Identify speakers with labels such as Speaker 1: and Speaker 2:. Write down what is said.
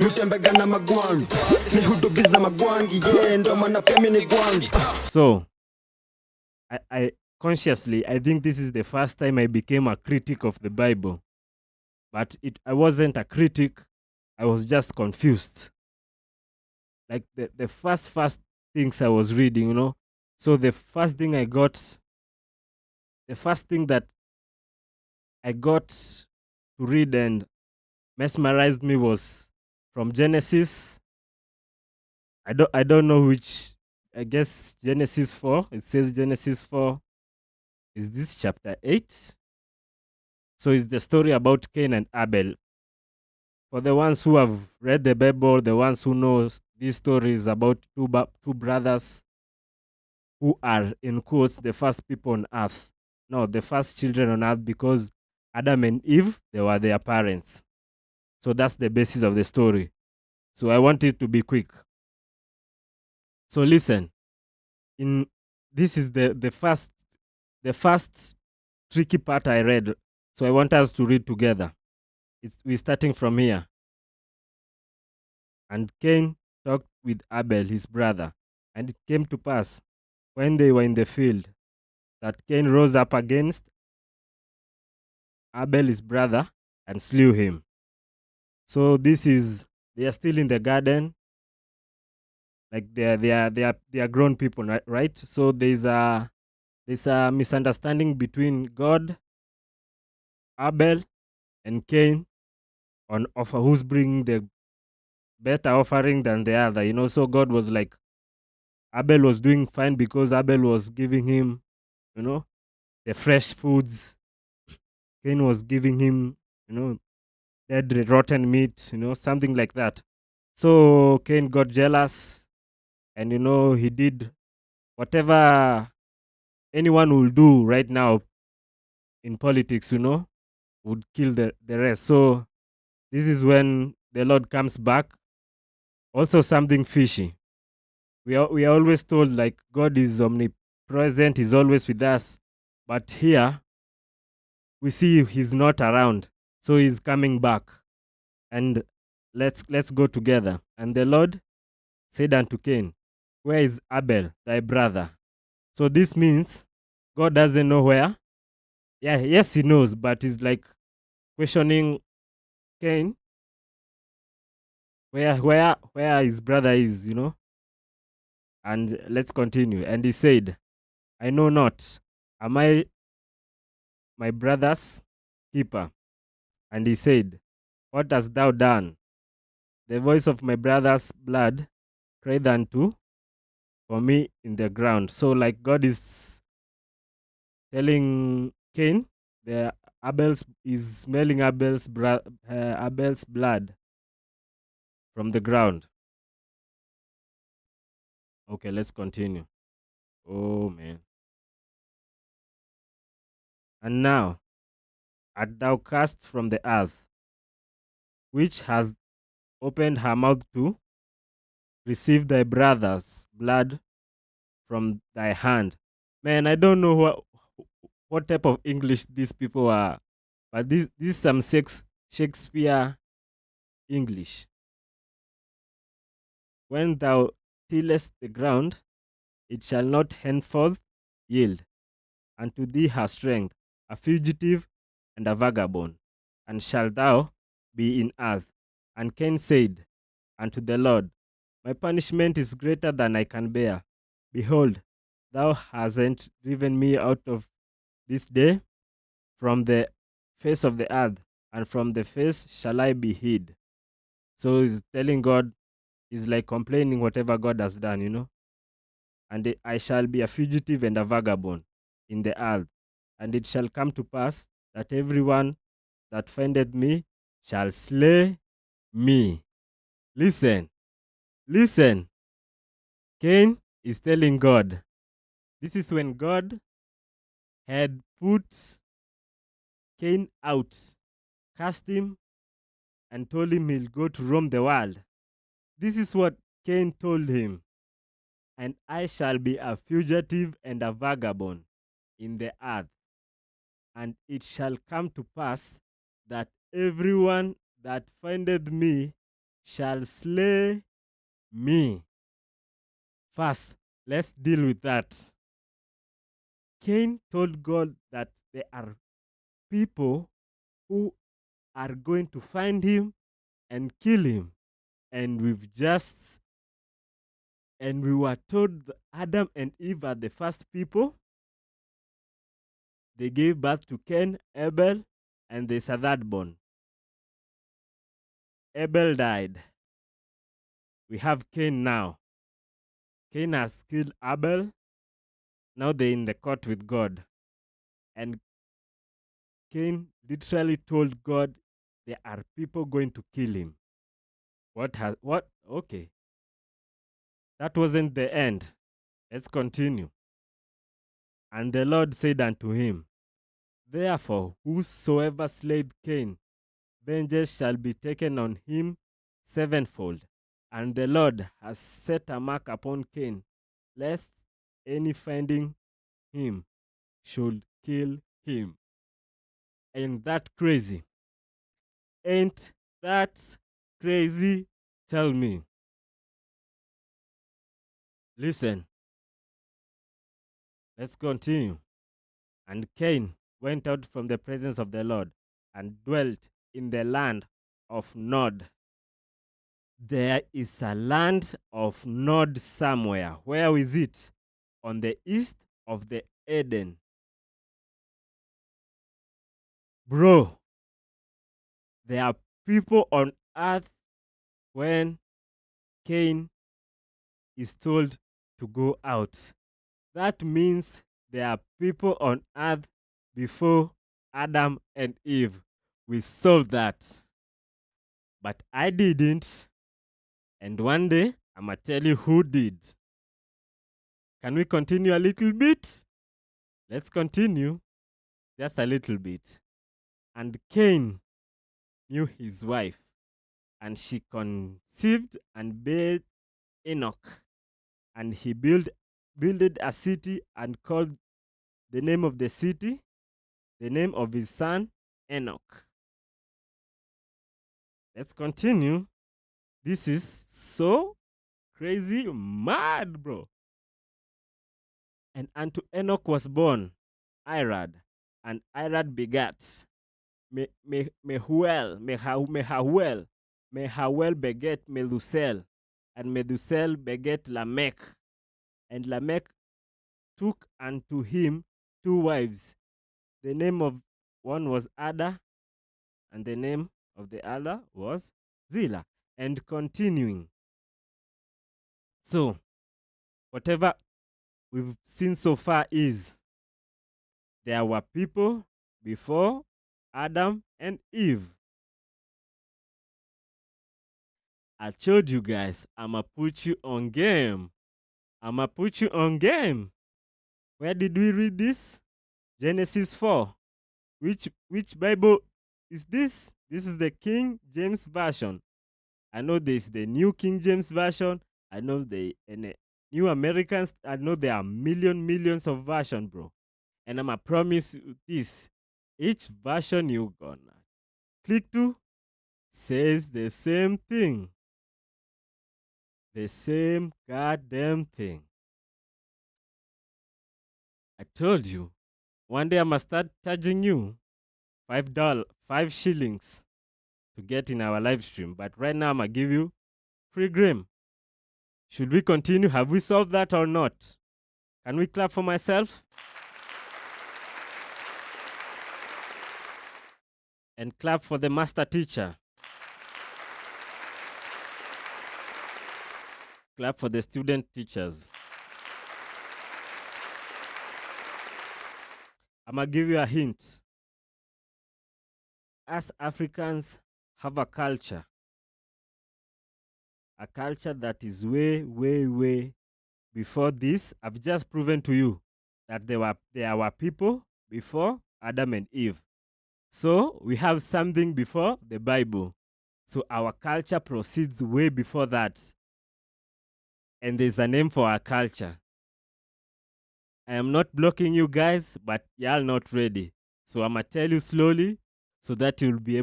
Speaker 1: Nutembega na magwangi ni hudubiz na magwangi ndo maana pia mimi ni gwangi.
Speaker 2: So I consciously, I think this is the first time I became a critic of the Bible. But I wasn't a critic, I was just confused. Like the first things I was reading. So the first thing that I got to read and mesmerized me was from Genesis. I don't know which, I guess Genesis 4. It says Genesis 4. Is this chapter 8? So it's the story about Cain and Abel. For the ones who have read the Bible, the ones who know this story is about two brothers who are, in quotes, the first people on earth. No, the first children on earth, because Adam and Eve, they were their parents. So that's the basis of the story. So I want it to be quick. So listen, this is the first tricky part I read. So I want us to read together. We're starting from here. And Cain talked with Abel, his brother, and it came to pass, when they were in the field, that Cain rose up against Abel, his brother, and slew him. So they are still in the garden, like they are grown people, right? So there's a misunderstanding between God, Abel, and Cain of who's bringing the better offering than the other. So God was like, Abel was doing fine because Abel was giving him, the fresh foods. Cain was giving him, dead, rotten meat, something like that. So Cain got jealous, and he did whatever anyone will do right now in politics, would kill the rest. So this is when the Lord comes back. Also something fishy. We are always told like God is omnipresent, he's always with us. But here we see he's not around. So he's coming back. And let's go together. And the Lord said unto Cain, where is Abel, thy brother? So this means God doesn't know where. Yeah, yes, he knows, but he's like questioning Cain where his brother is, And let's continue. And he said, I know not. Am I my brother's keeper? And he said, what hast thou done? The voice of my brother's blood cried unto for me in the ground. So like God is telling Cain, Abel's is smelling Abel's blood from the ground. Okay, let's continue. Oh man. And now art thou cast from the earth, which hath opened her mouth to receive thy brother's blood from thy hand. Man, I don't know what type of English these people are, but this is some Shakespeare English. When thou tillest the ground, it shall not henceforth yield unto thee her strength, a fugitive and a vagabond, and shalt thou be in earth. And Cain said unto the Lord, my punishment is greater than I can bear. Behold, thou hasn't driven me out of this day from the face of the earth, and from the face shall I be hid. So he's telling God, he's like complaining whatever God has done. And I shall be a fugitive and a vagabond in the earth. And it shall come to pass that everyone that findeth me shall slay me. Listen. Cain is telling God. This is when God had put Cain out, cast him, and told him he'll go to roam the world. This is what Cain told him. And I shall be a fugitive and a vagabond in the earth. And it shall come to pass that everyone that findeth me shall slay me. First, let's deal with that. Cain told God that there are people who are going to find him and kill him. And we were told that Adam and Eve are the first people. They gave birth to Cain, Abel, and there's a third born. Abel died. We have Cain now. Cain has killed Abel. Now they're in the court with God. And Cain literally told God there are people going to kill him. What? Okay. That wasn't the end. Let's continue. And the Lord said unto him, Therefore, whosoever slayed Cain, vengeance shall be taken on him sevenfold. And the Lord has set a mark upon Cain, lest any finding him should kill him. Ain't that crazy? Ain't that crazy? Tell me. Listen. Let's continue. And Cain went out from the presence of the Lord and dwelt in the land of Nod. There is a land of Nod somewhere. Where is it? On the east of the Eden. Bro, there are people on earth when Cain is told to go out. That means there are people on earth before Adam and Eve. We solved that. But I didn't. And one day, I'm going to tell you who did. Can we continue a little bit? Let's continue. Just a little bit. And Cain knew his wife, and she conceived and bare Enoch. And he builded a city and called the name of the city, the name of his son, Enoch. Let's continue. This is so crazy, mad, bro. And unto Enoch was born Irad, and Irad begat Mehuel. Mehuel beget Methuselah, and Methuselah beget Lamech. And Lamech took unto him 2 wives. The name of one was Ada, and the name of the other was Zillah. And continuing. So, whatever we've seen so far is there were people before Adam and Eve. I told you guys, I'ma put you on game. Where did we read this? Genesis 4. Which Bible is this? This is the King James Version. I know there's the New King James Version. I know the New Americans. I know there are millions of versions, bro. And I'ma promise you this. Each version you gonna click to says the same thing. The same goddamn thing. I told you, one day I must start charging you $5 shillings to get in our live stream. But right now I'm gonna give you free game. Should we continue? Have we solved that or not? Can we clap for myself? And clap for the master teacher. Clap for the student teachers. I'm going to give you a hint. Us Africans have a culture that is way before this. I've just proven to you that there were people before Adam and Eve. So we have something before the Bible. So our culture proceeds way before that. And there's a name for our culture. I am not blocking you guys, but y'all not ready. So I'm going to tell you slowly so that you'll be able